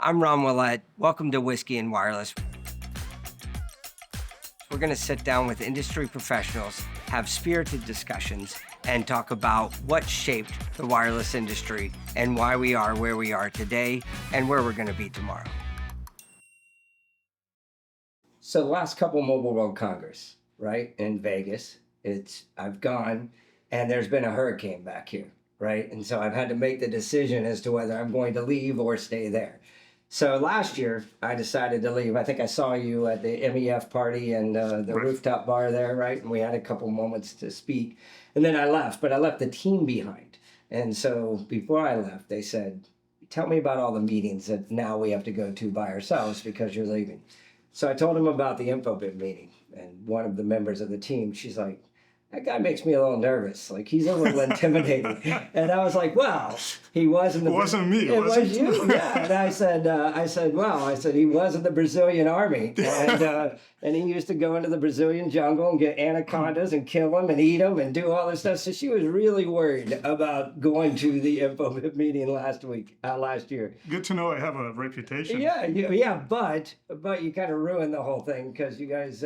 I'm Ron Willet. Welcome to Whiskey and Wireless. We're going to sit down with industry professionals, have spirited discussions, and talk about what shaped the wireless industry and why we are where we are today and where we're going to be tomorrow. So the last couple Mobile World Congress, right, in Vegas, I've gone and there's been a hurricane back here, right? And so I've had to make the decision as to whether I'm going to leave or stay there. So last year, I decided to leave. I think I saw you at the MEF party and the rooftop bar there, right? And we had a couple moments to speak. And then I left, but I left the team behind. And so before I left, they said, tell me about all the meetings that now we have to go to by ourselves because you're leaving. So I told him about the Infobip meeting. And one of the members of the team, she's like, that guy makes me a little nervous. Like, he's a little intimidating. And I was like, well, he was in the... It wasn't me. It was you, yeah. And I said, he was in the Brazilian army. And he used to go into the Brazilian jungle and get anacondas and kill them and eat them and do all this stuff. So she was really worried about going to the Infobip meeting last year. Good to know I have a reputation. Yeah, but you kind of ruined the whole thing because you guys...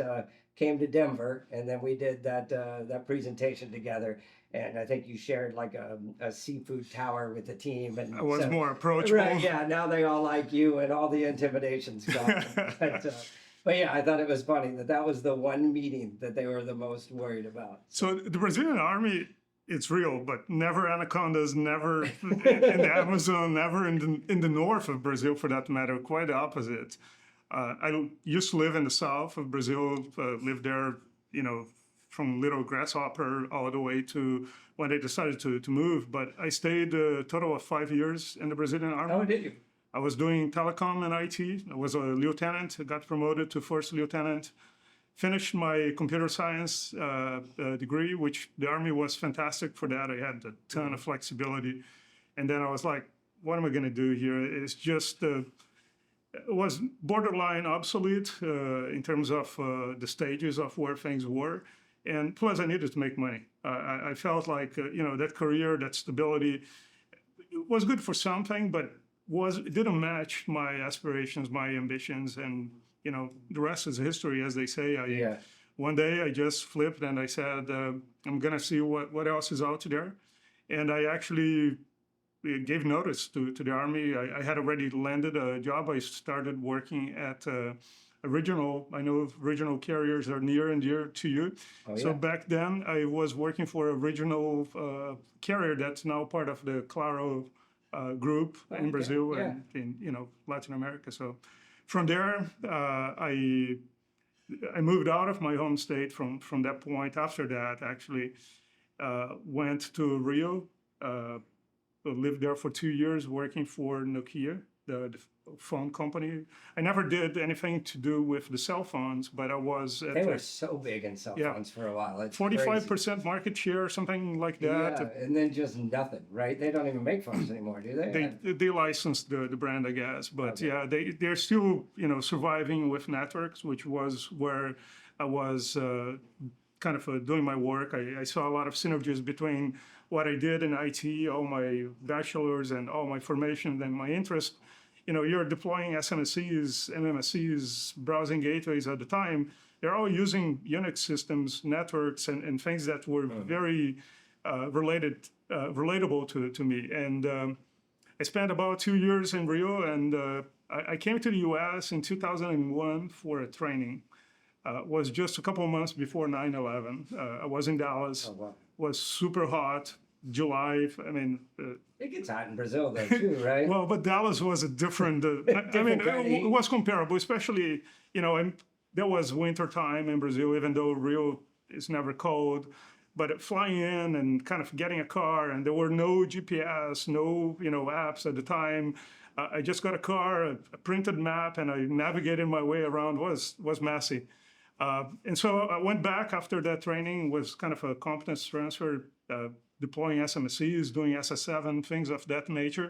came to Denver, and then we did that presentation together. And I think you shared like a seafood tower with the team. And I was more approachable. Right, yeah, now they all like you, and all the intimidation's gone. But yeah, I thought it was funny that was the one meeting that they were the most worried about. So the Brazilian army, it's real, but never anacondas, never in the Amazon, never in the north of Brazil, for that matter. Quite the opposite. I used to live in the south of Brazil, lived there, from little grasshopper all the way to when they decided to move. But I stayed a total of 5 years in the Brazilian army. Oh, did you? I was doing telecom and IT. I was a lieutenant, got promoted to first lieutenant, finished my computer science degree, which the army was fantastic for that. I had a ton of flexibility. And then I was like, what am I going to do here? It's just... It was borderline obsolete in terms of the stages of where things were. And plus, I needed to make money. I felt like, that career, that stability, it was good for something, but it didn't match my aspirations, my ambitions. And, the rest is history, as they say. One day, I just flipped and I said, I'm going to see what else is out there. And I actually... gave notice to the army. I had already landed a job. I started working at I know regional carriers are near and dear to you. Oh, yeah. So back then I was working for a regional carrier that's now part of the Claro group in Brazil and in Latin America. So from there, I moved out of my home state from that point. After that, actually, went to Rio, lived there for 2 years working for Nokia, the phone company. I never did anything to do with the cell phones, but I was... They were so big in cell phones for a while. It's 45% market share, something like that. Yeah, and then just nothing, right? They don't even make phones anymore, do they? They licensed the brand, I guess. But they're still, surviving with networks, which was where I was... kind of doing my work. I saw a lot of synergies between what I did in IT, all my bachelor's and all my formation and my interest. You're deploying SMSCs, MMSCs, browsing gateways at the time. They're all using Unix systems, networks, and things that were very relatable to me. And I spent about 2 years in Rio, and I came to the US in 2001 for a training. Was just a couple of months before 9/11. I was in Dallas. Oh, wow. Was super hot. July. I mean, it gets hot in Brazil though too, right? Well, but Dallas was a different. It was comparable, especially there was winter time in Brazil, even though Rio is never cold. But flying in and kind of getting a car, and there were no GPS, no apps at the time. I just got a car, a printed map, and I navigated my way around. Was messy. And so I went back after that training, was kind of a competence transfer, deploying SMSCs, doing SS7, things of that nature.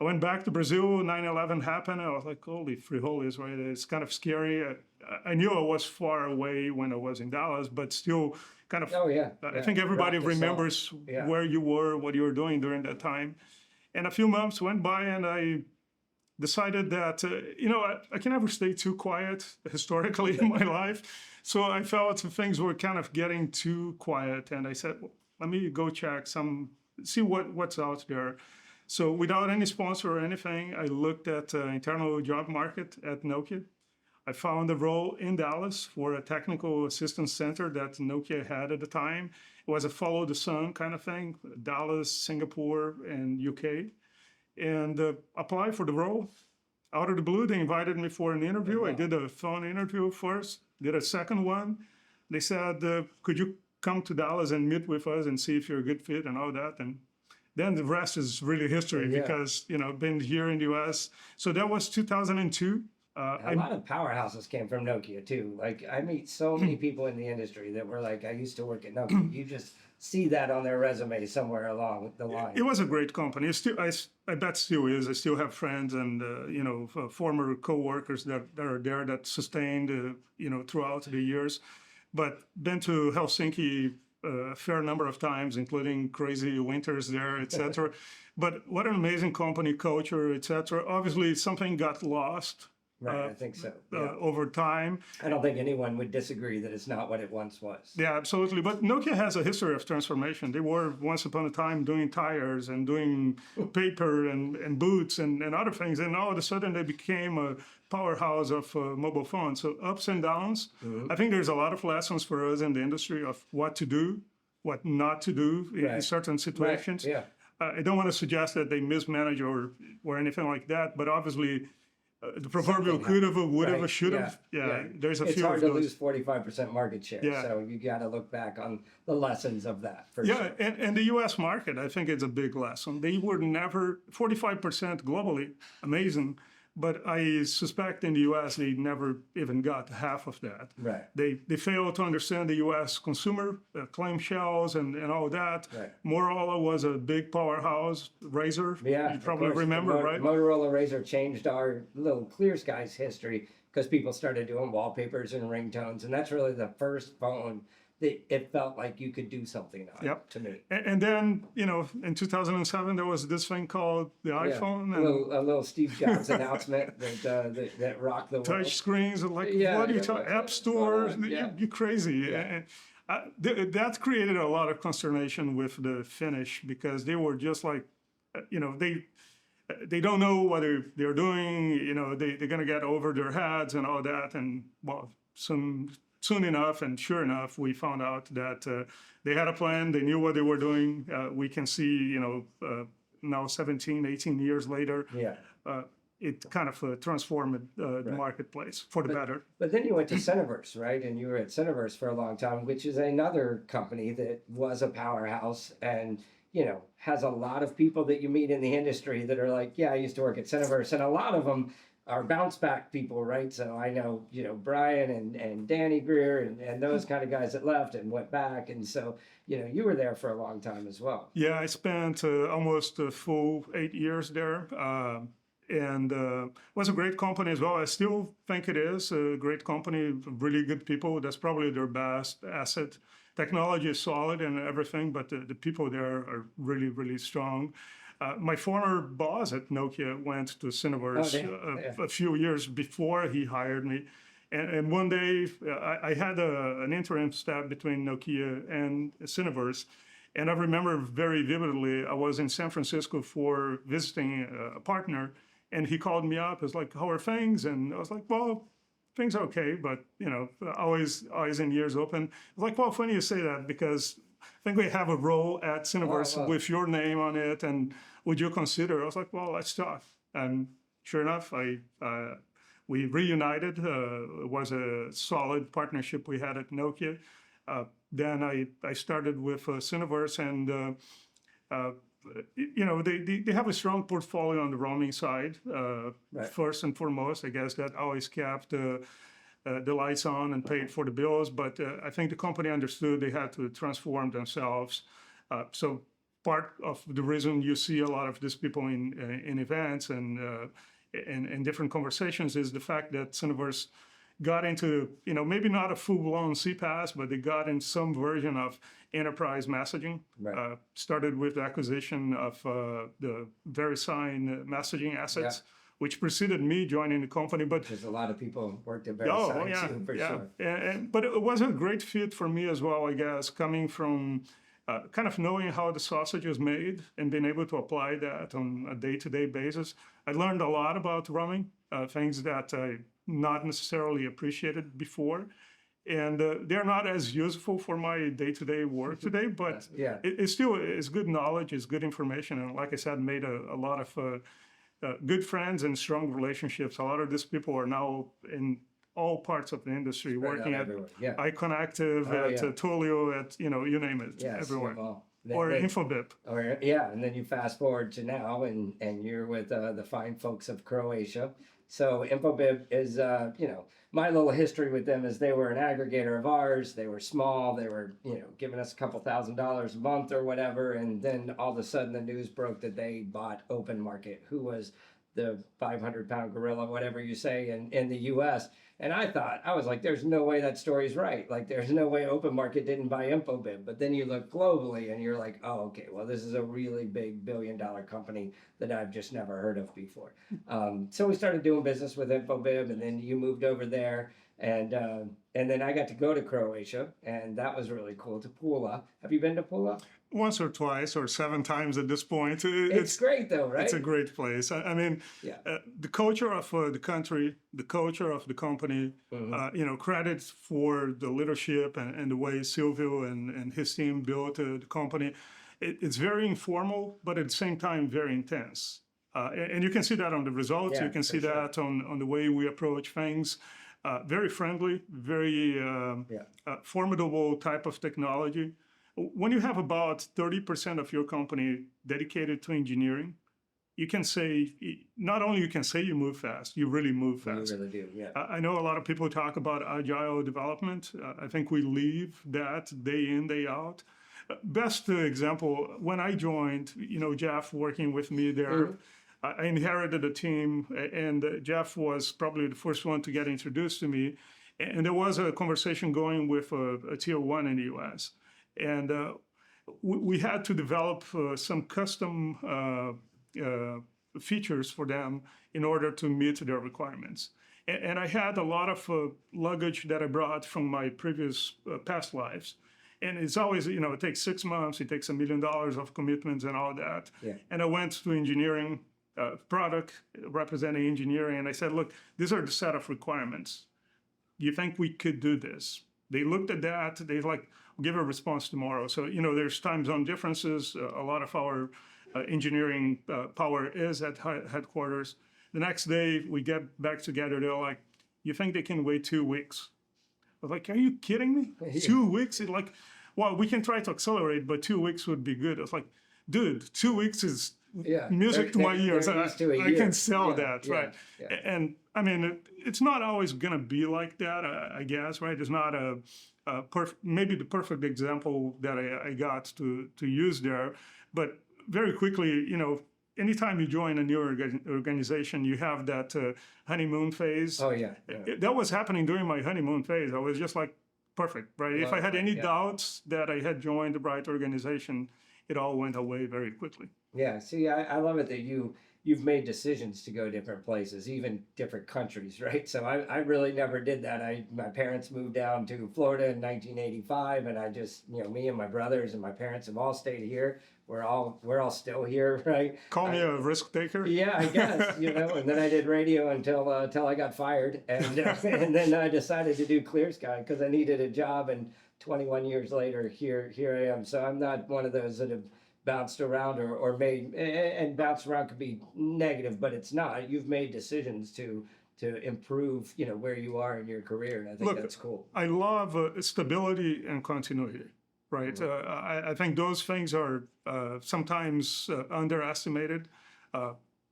I went back to Brazil, 9/11 happened, I was like, holy frijoles, right? It's kind of scary. I knew I was far away when I was in Dallas, but still kind of, I think everybody remembers where you were, what you were doing during that time. And a few months went by and I decided that, I can never stay too quiet historically in my life. So I felt things were kind of getting too quiet. And I said, well, let me go check see what's out there. So without any sponsor or anything, I looked at the internal job market at Nokia. I found a role in Dallas for a technical assistance center that Nokia had at the time. It was a follow the sun kind of thing, Dallas, Singapore, and UK. And applied for the role. Out of the blue, they invited me for an interview. I did a phone interview first, did a second one. They said, could you come to Dallas and meet with us and see if you're a good fit and all that? And then the rest is really history because, I've been here in the US. So that was 2002. A lot of powerhouses came from Nokia too. Like I meet so many people in the industry that were like, I used to work at Nokia. You just see that on their resume somewhere along the line. It was a great company. It still, I bet still is. I still have friends and, former coworkers that are there that sustained, throughout the years. But been to Helsinki a fair number of times, including crazy winters there, etc. But what an amazing company, culture, etc. Obviously, something got lost. Right, I think so. Over time. I don't think anyone would disagree that it's not what it once was. Yeah, absolutely. But Nokia has a history of transformation. They were once upon a time doing tires and doing paper and boots and other things. And all of a sudden they became a powerhouse of mobile phones. So ups and downs. I think there's a lot of lessons for us in the industry of what to do, what not to do in certain situations. Right. Yeah. I don't want to suggest that they mismanage or anything like that, but obviously the proverbial could have, would have, should have. Yeah, there's a few of those. It's hard to lose 45% market share. Yeah. So you got to look back on the lessons of that. For yeah, sure. and the U.S. market, I think it's a big lesson. They were never 45% globally, amazing. But I suspect in the U.S. they never even got half of that. Right. They failed to understand the U.S. consumer, clamshells and all that. Right. Motorola was a big powerhouse. Razor, Yeah, you probably remember, right? Motorola Razor changed our little Clear Skies history because people started doing wallpapers and ringtones, and that's really the first phone that it felt like you could do something on. To me. And then, in 2007 there was this thing called the iPhone. A little Steve Jobs announcement that rocked the world. Touch screens, what are you talking? App Store, you're crazy. Yeah. And that created a lot of consternation with the Finnish because they were just like, they don't know what they're doing. They're going to get over their heads and all that. And well, soon enough, and sure enough, we found out that they had a plan. They knew what they were doing. We can see, now 17, 18 years later, it kind of transformed the marketplace for the better. But then you went to Cineverse, right? And you were at Cineverse for a long time, which is another company that was a powerhouse and, has a lot of people that you meet in the industry that are like, yeah, I used to work at Cineverse. And a lot of them are bounce back people, right? So I know, Brian and Danny Greer and those kind of guys that left and went back. And so, you were there for a long time as well. Yeah, I spent almost a full 8 years there. And it was a great company as well. I still think it is a great company, really good people. That's probably their best asset. Technology is solid and everything, but the people there are really, really strong. My former boss at Nokia went to Cineverse a few years before he hired me. And one day I had an interim step between Nokia and Cineverse. And I remember very vividly, I was in San Francisco for visiting a partner. And he called me up. He was like, how are things? And I was like, well, things are okay, but, always in ears open. I was like, well, funny you say that because I think we have a role at Cineverse with your name on it. And would you consider? I was like, well, let's talk. And sure enough, we reunited. It was a solid partnership we had at Nokia. Then I started with Cineverse and they have a strong portfolio on the roaming side. First and foremost, I guess that always kept the lights on and paid for the bills. But I think the company understood they had to transform themselves. So part of the reason you see a lot of these people in events and different conversations is the fact that Cineverse got into, maybe not a full-blown CPaaS, but they got in some version of enterprise messaging. Started with the acquisition of the VeriSign messaging assets, which preceded me joining the company. But Because a lot of people worked at VeriSign too, for sure. But it was a great fit for me as well, I guess, coming from kind of knowing how the sausage is made and being able to apply that on a day-to-day basis. I learned a lot about rumming, things that I not necessarily appreciated before. And they're not as useful for my day-to-day work today, but it still is good knowledge, it's good information. And like I said, made a lot of good friends and strong relationships. A lot of these people are now in all parts of the industry, working at Icon Active, at Twilio, at, you name it, everywhere. Or Infobip. And then you fast forward to now, and you're with the fine folks of Croatia. So Infobip is, my little history with them is they were an aggregator of ours. They were small. They were, giving us a couple $1,000s a month or whatever. And then all of a sudden the news broke that they bought Open Market, who was the 500-pound gorilla, whatever you say, in the U.S. And I was like, there's no way that story's right. Like, there's no way Open Market didn't buy Infobip. But then you look globally and you're like, oh, okay, well, this is a really big billion-dollar company that I've just never heard of before. So we started doing business with Infobip, and then you moved over there. And then I got to go to Croatia, and that was really cool, to Pula. Have you been to Pula? Once or twice or 7 times at this point. It's great though, right? It's a great place. I mean, the culture of the country, the culture of the company, credit for the leadership and the way Silvio and his team built the company. It's very informal, but at the same time, very intense. And you can see that on the results. You can see that on the way we approach things. Very friendly, very formidable type of technology. When you have about 30% of your company dedicated to engineering, you can say, not only you can say you move fast, you really move fast. You really do, yeah. I know a lot of people talk about agile development. I think we live that day in, day out. Best example, when I joined, Jeff working with me there, I inherited a team, and Jeff was probably the first one to get introduced to me. And there was a conversation going with a tier 1 in the US. And we had to develop some custom features for them in order to meet their requirements. And I had a lot of luggage that I brought from my previous past lives. And it's always, it takes 6 months, it takes $1 million of commitments and all that. Yeah. And I went to engineering, product, representing engineering, and I said, look, these are the set of requirements. Do you think we could do this? They looked at that, they give a response tomorrow. So, there's time zone differences. A lot of our engineering power is at headquarters. The next day we get back together, they're like, you think they can wait 2 weeks? I was like, are you kidding me? Yeah. 2 weeks? It's like, well, we can try to accelerate, but 2 weeks would be good. I was like, dude, 2 weeks is music to my ears. I can sell that, right? Yeah. And I mean, it's not always going to be like that, I guess, right? It's not maybe the perfect example that I got to use there. But very quickly, anytime you join a new organization, you have that honeymoon phase. Oh, yeah. That was happening during my honeymoon phase. I was just like, perfect, right? If I had any doubts that I had joined the right organization, it all went away very quickly. Yeah, see, I love it that you've made decisions to go different places, even different countries, right? So I really never did that. My parents moved down to Florida in 1985, and I just, me and my brothers and my parents have all stayed here. We're all still here, right? Call me a risk taker. Yeah, I guess, and then I did radio until I got fired, and then I decided to do Clear Sky because I needed a job, and 21 years later, here I am. So I'm not one of those that have bounced around or made, and bounced around could be negative, but it's not. You've made decisions to improve, where you are in your career, and I think that's cool. I love stability and continuity, right? Mm-hmm. I think those things are sometimes underestimated.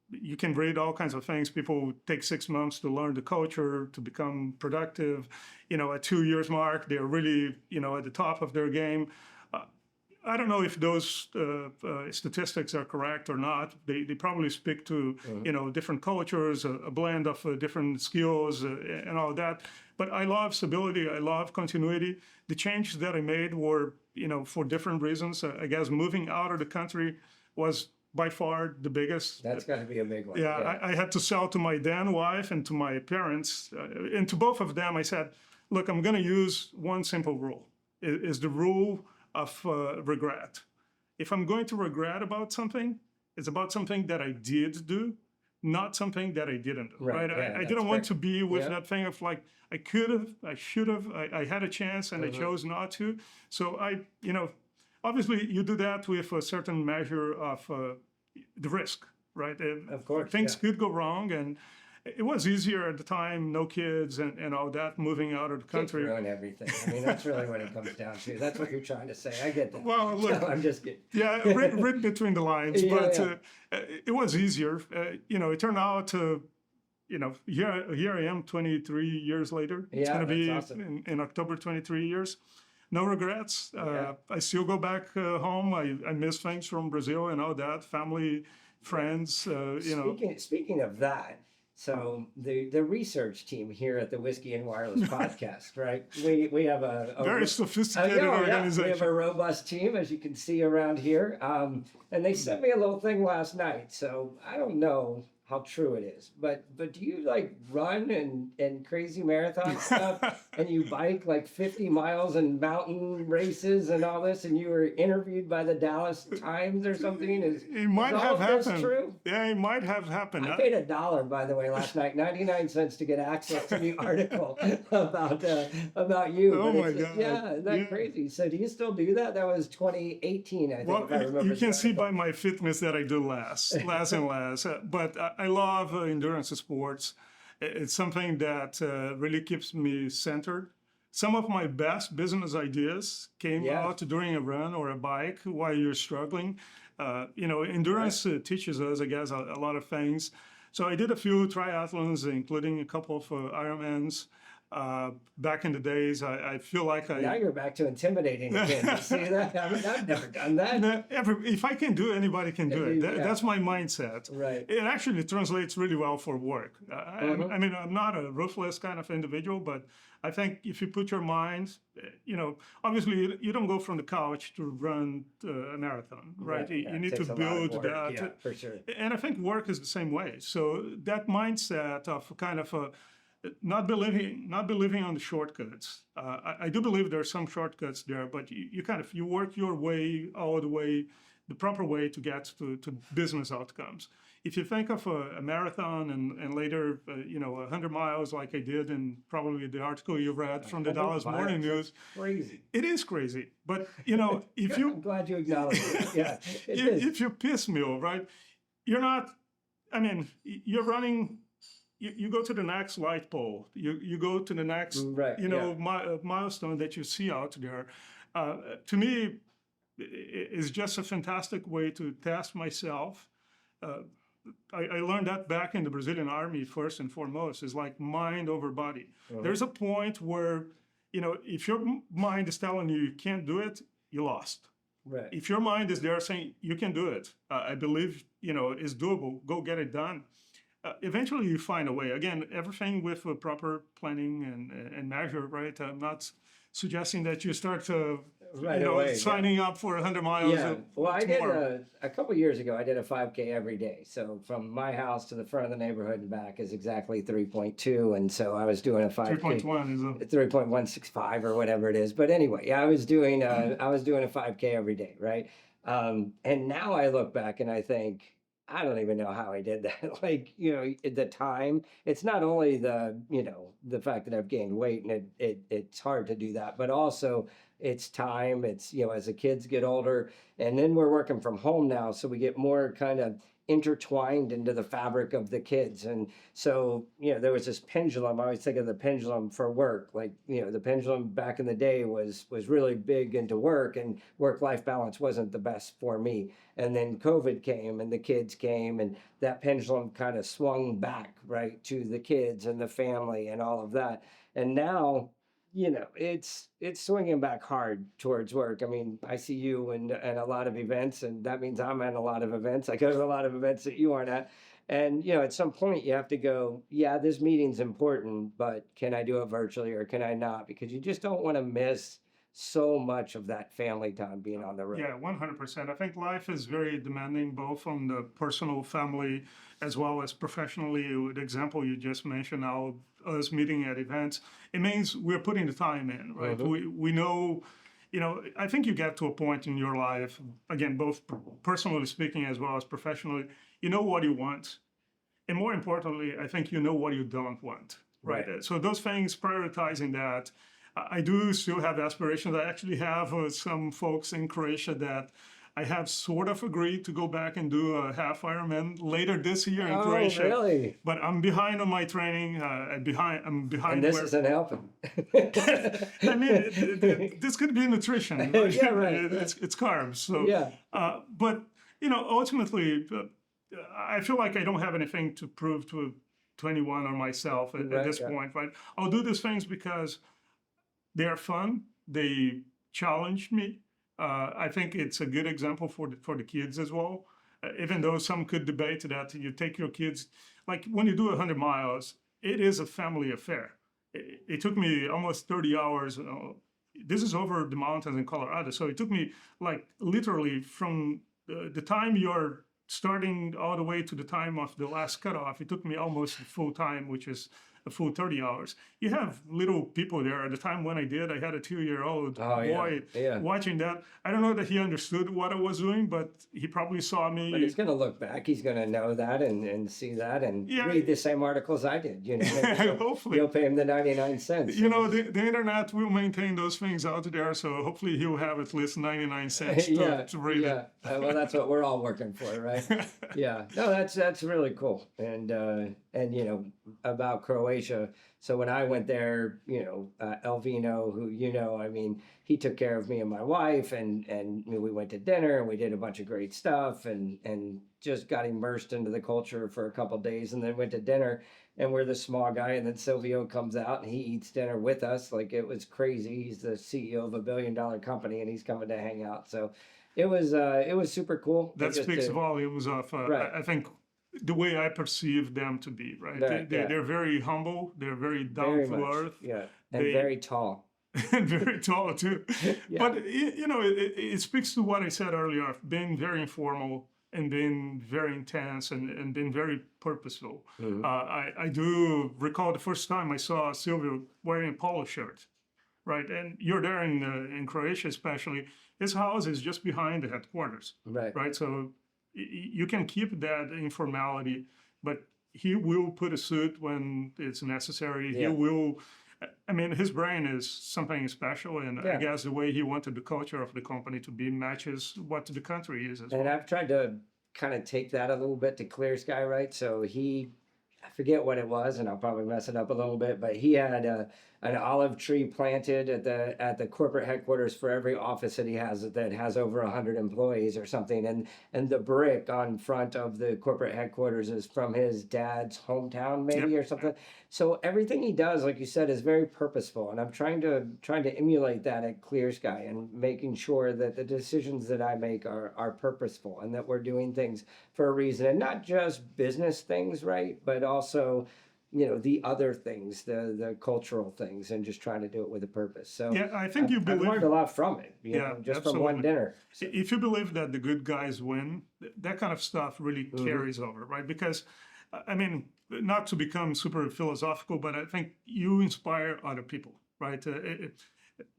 You can read all kinds of things. People take 6 months to learn the culture, to become productive. At 2 years mark, they're really, at the top of their game. I don't know if those statistics are correct or not. They probably speak to, different cultures, a blend of different skills and all that. But I love stability. I love continuity. The changes that I made were, for different reasons. I guess moving out of the country was by far the biggest. That's got to be a big one. Yeah, I had to sell to my then wife and to my parents, and to both of them. I said, "Look, I'm going to use one simple rule. Is the rule of regret. If I'm going to regret about something, it's about something that I did do, not something that I didn't do. Right? Yeah, I didn't want fair. to be with that thing of like I could have, I should have, I had a chance and I chose not to. So obviously you do that with a certain measure of the risk, right? Of course, Things could go wrong, and it was easier at the time, no kids and all that, moving out of the country. Kids ruin everything. I mean, that's really what it comes down to. That's what you're trying to say. I get that. Well, look, No, I'm just kidding. Yeah, read between the lines, Yeah, but it was easier. It turned out to, here I am 23 years later. It's Yeah, going to be that's awesome. in October, 23 years. No regrets. I still go back home. I miss things from Brazil and all that, family, friends, Speaking of that, so the research team here at the Whiskey and Wireless podcast, right? We have a Very sophisticated we organization. have a robust team, as you can see around here. And they sent me a little thing last night, so I don't know how true it is, but do you like run and crazy marathon stuff, and you bike like 50 miles and mountain races and all this, and you were interviewed by the Dallas Times or something? It might is have all of this happened. true? Yeah, it might have happened. I paid $1, by the way, last night, 99 cents to get access to the article about you. Oh But my it's- God. Yeah, isn't that Yeah. crazy? So do you still do that? That was 2018, I think, Well, if I remember. you can the see article. by my fitness that I do less and less. But I love endurance sports. It's something that really keeps me centered. Some of my best business ideas came out during a run or a bike while you're struggling. Endurance teaches us, I guess, a lot of things. So I did a few triathlons, including a couple of Ironmans. Back in the days, I feel like Now you're back to intimidating again. You see that? I mean, I've never done that. If I can do it, anybody can do it. Yeah. That's my mindset. Right. It actually translates really well for work. I mean, I'm not a ruthless kind of individual, but I think if you put your mind, obviously you don't go from the couch to run a marathon, right? Yeah, You need it to takes a lot of build work. that. Yeah, for sure. And I think work is the same way. So that mindset of kind of not believing on the shortcuts. I do believe there are some shortcuts there, but you work your way all the way, the proper way to get to business outcomes. If you think of a marathon and later, 100 miles like I did in probably the article you read from the Dallas Morning News. Crazy. It is crazy. But, if you... I'm glad you acknowledge it. Yeah. if you piss meal, right, you're not, you're running... You go to the next light pole. You go to the next, milestone that you see out there. To me, it's just a fantastic way to test myself. I learned that back in the Brazilian army, first and foremost, is like mind over body. There's a point where, if your mind is telling you can't do it, you lost. Right. If your mind is there saying you can do it, I believe, it's doable, go get it done. Eventually you find a way. Again, everything with a proper planning and measure, right? I'm not suggesting that you start signing up for 100 miles. Yeah. Well, I did tomorrow. a couple years ago. I did a 5K every day. So from my house to the front of the neighborhood and back is exactly 3.2. And so I was doing a 5K. 3.1 is 3.165 or whatever it is. But anyway, I was doing a 5K every day, right? And now I look back and I think, I don't even know how I did that. The time, it's not only the fact that I've gained weight and it's hard to do that, but also it's time. It's, as the kids get older, and then we're working from home now. So we get more kind of intertwined into the fabric of the kids. And so, there was this pendulum. I always think of the pendulum for work. The pendulum back in the day was really big into work, and work-life balance wasn't the best for me. And then COVID came and the kids came, and that pendulum kind of swung back, right, to the kids and the family and all of that. And now, it's swinging back hard towards work. I mean, I see you and a lot of events, and that means I'm at a lot of events. I go to a lot of events that you aren't at. And, at some point you have to go, yeah, this meeting's important, but can I do it virtually or can I not? Because you just don't want to miss so much of that family time being on the road. Yeah, 100%. I think life is very demanding, both on the personal, family, as well as professionally. The example you just mentioned, now us meeting at events, it means we're putting the time in, right? We know, I think you get to a point in your life, again, both personally speaking as well as professionally, you know what you want. And more importantly, I think you know what you don't want, right? So those things, prioritizing that. I do still have aspirations. I actually have some folks in Croatia that I have sort of agreed to go back and do a half Ironman later this year in Croatia. Really? But I'm behind on my training. I'm behind. And this isn't helping. I mean, this could be nutrition. Right? Yeah, right. It's carbs. So, Yeah. But ultimately, I feel like I don't have anything to prove to anyone or myself at this point. Right? I'll do these things because they're fun. They challenged me. I think it's a good example for the kids as well. Even though some could debate that you take your kids, like when you do 100 miles, it is a family affair. It took me almost 30 hours. This is over the mountains in Colorado. So it took me like literally from the time you're starting all the way to the time of the last cutoff. It took me almost the full time, which is a full 30 hours. You have little people there. At the time when I did, I had a 2-year-old boy watching that. I don't know that he understood what I was doing, but he probably saw me. But he's going to look back. He's going to know that and see that and read the same articles I did. Hopefully. You'll pay him the 99 cents. The internet will maintain those things out there, so hopefully he'll have at least 99 cents to read it. Well, that's what we're all working for, right? Yeah. No, that's really cool. And about Croatia. So when I went there, Elvino, who I mean, he took care of me and my wife, and we went to dinner and we did a bunch of great stuff and just got immersed into the culture for a couple of days, and then went to dinner. And we're the small guy, and then Silvio comes out and he eats dinner with us. Like, it was crazy. He's the CEO of a $1 billion company, and he's coming to hang out. So it was super cool. That speaks volumes of I think the way I perceive them to be, right? They're very humble. They're very down to earth. Yeah, and very tall. And very tall too. But it speaks to what I said earlier of being very informal and being very intense and being very purposeful. I do recall the first time I saw Silvio wearing a polo shirt, right? And you're there in Croatia, especially. His house is just behind the headquarters, right? So you can keep that informality, but he will put a suit when it's necessary. He will. I mean, his brain is something special, and I guess the way he wanted the culture of the company to be matches what the country is as well. And I've tried to kind of take that a little bit to Clear Sky, right? So I forget what it was, and I'll probably mess it up a little bit, but he had an olive tree planted at the corporate headquarters for every office that he has that has over 100 employees or something, and the brick on front of the corporate headquarters is from his dad's hometown, maybe or something. So everything he does, like you said, is very purposeful, and I'm trying to emulate that at Clear Sky and making sure that the decisions that I make are purposeful and that we're doing things for a reason, and not just business things, right? But also, the other things, the cultural things, and just trying to do it with a purpose. So I think I've learned a lot from it, just from one dinner. So. If you believe that the good guys win, that kind of stuff really carries over, right? Because, I mean, not to become super philosophical, but I think you inspire other people, right?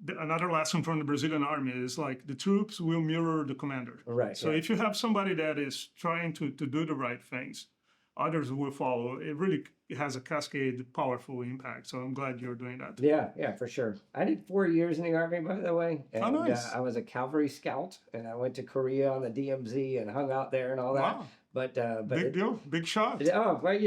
Another lesson from the Brazilian army is like the troops will mirror the commander. Right. So if you have somebody that is trying to do the right things, others will follow. It really has a cascade, powerful impact. So I'm glad you're doing that. Yeah, for sure. I did 4 years in the Army, by the way. And, nice. I was a cavalry scout, and I went to Korea on the DMZ and hung out there and all that. Wow. But big deal, big shot. Oh, well, they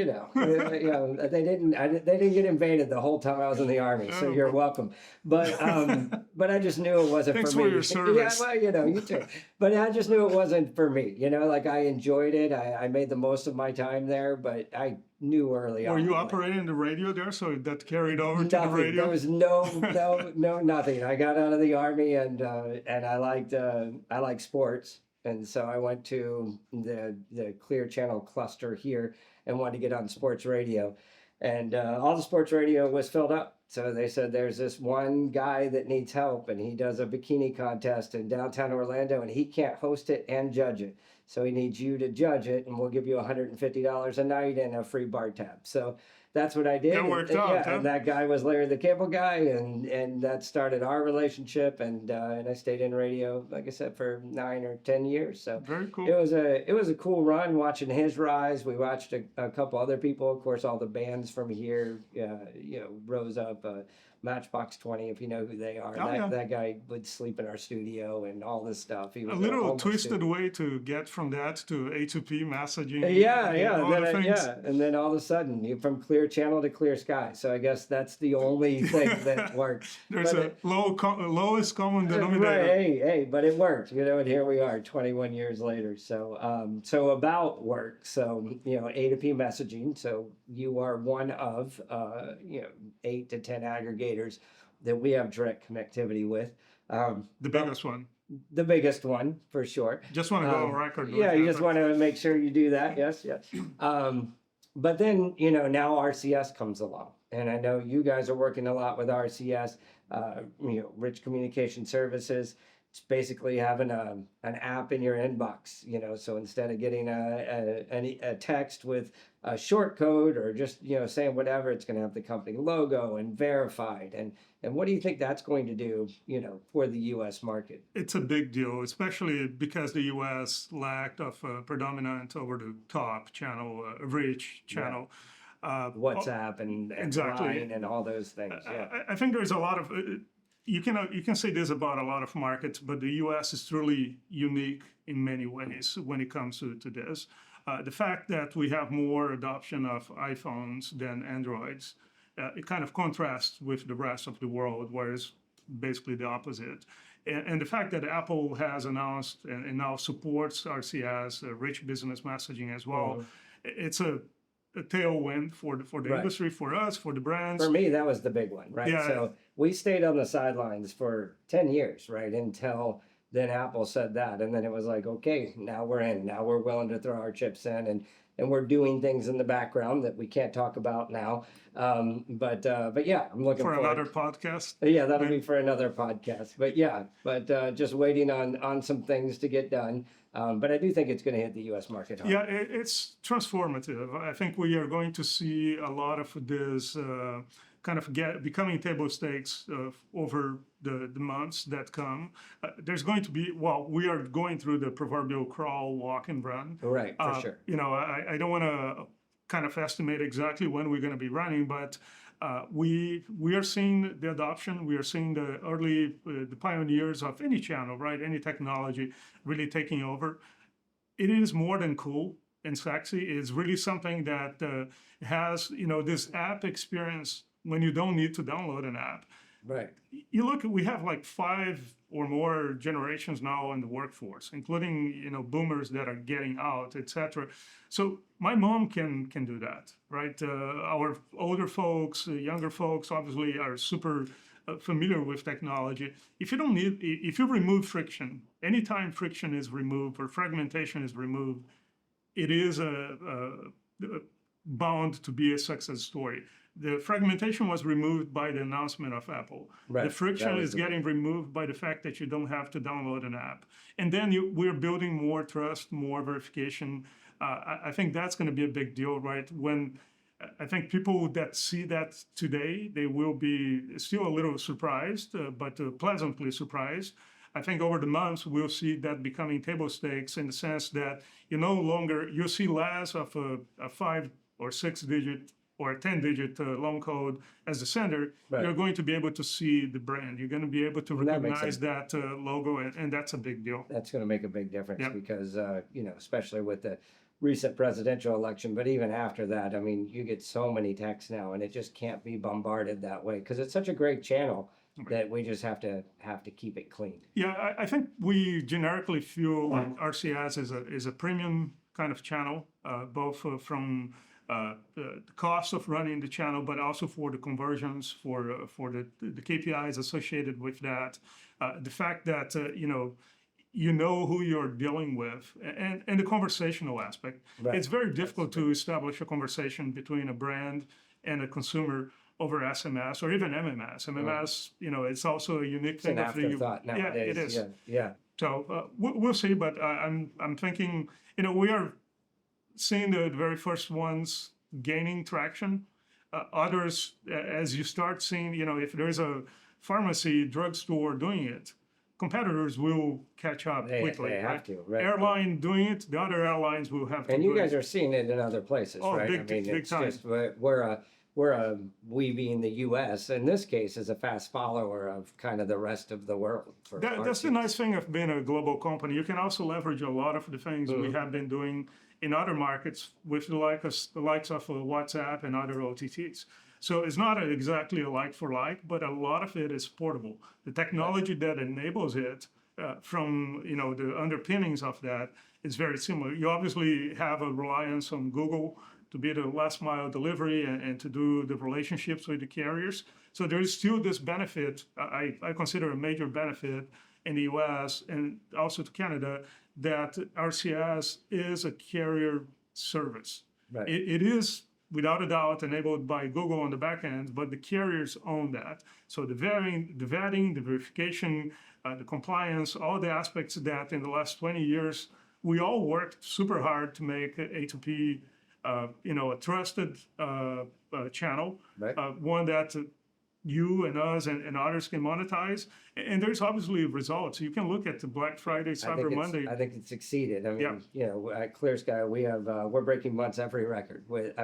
didn't get invaded the whole time I was in the Army, so you're welcome. But I just knew it wasn't Thanks for me. For your service. Yeah, well, you too. But I just knew it wasn't for me. Like, I enjoyed it. I made the most of my time there, but I knew early on. Were you operating the radio there, so that carried over to the radio? There was no nothing. I got out of the Army, and I liked sports. And so I went to the Clear Channel cluster here and wanted to get on sports radio. And all the sports radio was filled up. So they said there's this one guy that needs help and he does a bikini contest in downtown Orlando and he can't host it and judge it. So he needs you to judge it and we'll give you $150 a night and a free bar tab. So that's what I did. That worked out, yeah, huh? and that guy was Larry the Cable Guy, and that started our relationship. And I stayed in radio, like I said, for 9 or 10 years. So Very cool. it was a cool run watching his rise. We watched a couple other people, of course, all the bands from here, rose up. Matchbox 20, if you know who they are. Oh, yeah. That guy would sleep in our studio and all this stuff. He was A little homeless twisted dude. way to get from that to A2P messaging. Yeah. all the things. And then all of a sudden, you from clear channel to clear sky. So I guess that's the only thing that works. There's But a lowest common right, denominator. hey, but it worked, and here we are 21 years later. So about work, A to P messaging. So you are one of, 8 to 10 aggregators that we have direct connectivity with. The biggest one. The biggest one for sure. Just want to go on record. Yeah, you just want to make sure you do that. Yes. But then, now RCS comes along. And I know you guys are working a lot with RCS, Rich Communication Services. It's basically having an app in your inbox, so instead of getting a text with a short code or just, saying whatever, it's going to have the company logo and verified. And what do you think that's going to do, for the U.S. market? It's a big deal, especially because the U.S. lacked of a predominant over-the-top channel, rich channel. WhatsApp and Exactly. Line and all those things. Yeah. I think there's a lot of you can say this about a lot of markets, but the U.S. is truly unique in many ways when it comes to this. The fact that we have more adoption of iPhones than Androids, it kind of contrasts with the rest of the world, where it's basically the opposite. And the fact that Apple has announced and now supports RCS, rich business messaging as well, it's a tailwind for the industry, for us, for the brands. For me, that was the big one, right? Yeah. So we stayed on the sidelines for 10 years, right? Until then Apple said that. And then it was like, okay, now we're in. Now we're willing to throw our chips in. And we're doing things in the background that we can't talk about now. But yeah, I'm looking for forward. Another podcast. Yeah, that'll be for another podcast. But just waiting on some things to get done. But I do think it's going to hit the U.S. market hard. Yeah, it's transformative. I think we are going to see a lot of this kind of becoming table stakes over the months that come. There's going to be, we are going through the proverbial crawl, walk, and run. Right, for sure. I don't want to kind of estimate exactly when we're going to be running, but we are seeing the adoption. We are seeing the early, the pioneers of any channel, right? Any technology really taking over. It is more than cool and sexy. It's really something that has, this app experience when you don't need to download an app. Right. You look, we have like 5 or more generations now in the workforce, including, boomers that are getting out, etc. So my mom can do that, right? Our older folks, younger folks, obviously are super familiar with technology. If you remove friction, anytime friction is removed or fragmentation is removed, it is bound to be a success story. The fragmentation was removed by the announcement of Apple. Right. The friction is getting removed by the fact that you don't have to download an app. And then we're building more trust, more verification. I think that's going to be a big deal, right? When I think people that see that today, they will be still a little surprised, but pleasantly surprised. I think over the months, we'll see that becoming table stakes in the sense that you'll see less of a 5 or 6 digit or a 10-digit long code as the sender. Right. You're going to be able to see the brand. You're going to be able to recognize that logo, and that's a big deal. That's going to make a big difference. Yep. Because, especially with the recent presidential election, but even after that, I mean, you get so many texts now, and it just can't be bombarded that way because it's such a great channel that we just have to keep it clean. Yeah, I think we generically feel like RCS is a premium kind of channel, both from the cost of running the channel, but also for the conversions, for the KPIs associated with that. The fact that you know who you're dealing with, and the conversational aspect. Right. It's very difficult to establish a conversation between a brand and a consumer over SMS or even MMS. MMS, it's also a unique It's an thing of the afterthought nowadays. Yeah, it is. Yeah, yeah. So we'll see, but I'm thinking, we are seeing the very first ones gaining traction. Others, as you start seeing, if there's a pharmacy, drugstore doing it, competitors will catch up quickly. They have right? to, right? Airline doing it, the other airlines will have to And do you guys it. are seeing it in other places, Oh, right? big it's time. just we being the U.S. in this case is a fast follower of kind of the rest of the world. That's the nice thing of being a global company. You can also leverage a lot of the things we have been doing in other markets with the likes of WhatsApp and other OTTs. So it's not exactly a like for like, but a lot of it is portable. The technology that enables it from the underpinnings of that is very similar. You obviously have a reliance on Google to be the last mile delivery and to do the relationships with the carriers. So there is still this benefit, I consider a major benefit in the US and also to Canada, that RCS is a carrier service. Right. It is without a doubt enabled by Google on the back end, but the carriers own that. So the vetting, the verification, the compliance, all the aspects that in the last 20 years, we all worked super hard to make A2P a trusted channel, Right. One that you and us and others can monetize. And there's obviously results. You can look at the Black Friday, Cyber Monday. I think it's succeeded. I mean, at Clear Sky, we have we're breaking months every record. We're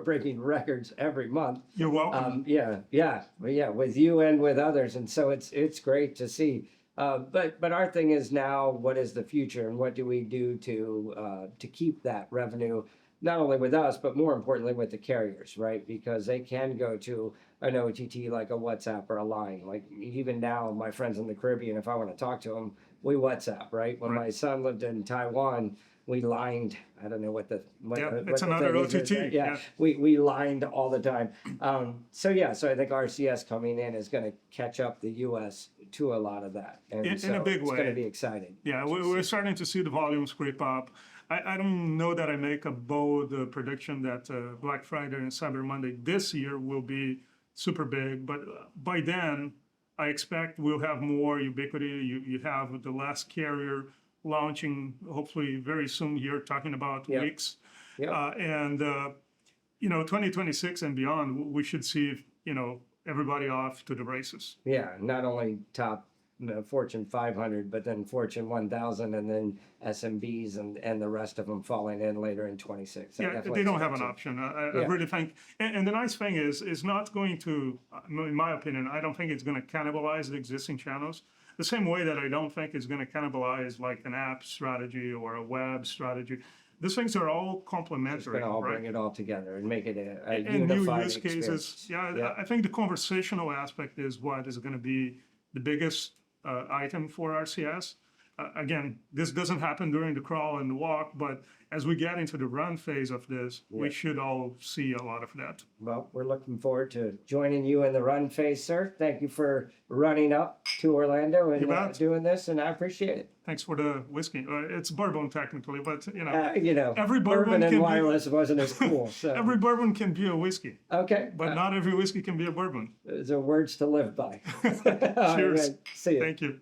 breaking records every month. You're welcome. With you and with others, and so it's great to see. But our thing is now, what is the future, and what do we do to keep that revenue, not only with us, but more importantly with the carriers, right? Because they can go to an OTT like a WhatsApp or a Line. Like even now, my friends in the Caribbean, if I want to talk to them, we WhatsApp, right? When my son lived in Taiwan, we lined. I don't know what it's another OTT. Yeah, we lined all the time. So I think RCS coming in is going to catch up the U.S. to a lot of that, and in a big way. It's going to be exciting. Yeah, we're starting to see the volumes creep up. I don't know that I make a bold prediction that Black Friday and Cyber Monday this year will be super big, but by then I expect we'll have more ubiquity. You have the last carrier launching hopefully very soon here, talking about weeks. And 2026 and beyond, we should see everybody off to the races. Yeah, not only top Fortune 500, but then Fortune 1000, and then SMBs and the rest of them falling in later in 26. They don't have an option. I really think, and the nice thing is, it's not going to, in my opinion, I don't think it's going to cannibalize the existing channels. The same way that I don't think it's going to cannibalize like an app strategy or a web strategy. These things are all complementary. It's going to all bring it all together and make it a and unified new use cases. I think the conversational aspect is what is going to be the biggest item for RCS. Again, this doesn't happen during the crawl and the walk, but as we get into the run phase of this, we should all see a lot of that. Well, we're looking forward to joining you in the run phase, sir. Thank you for running up to Orlando and doing this, and I appreciate it. Thanks for the whiskey. It's bourbon technically, but every bourbon and wireless wasn't as cool. So every bourbon can be a whiskey. Okay, but not every whiskey can be a bourbon. Those are words to live by. Cheers. Right, see you. Thank you.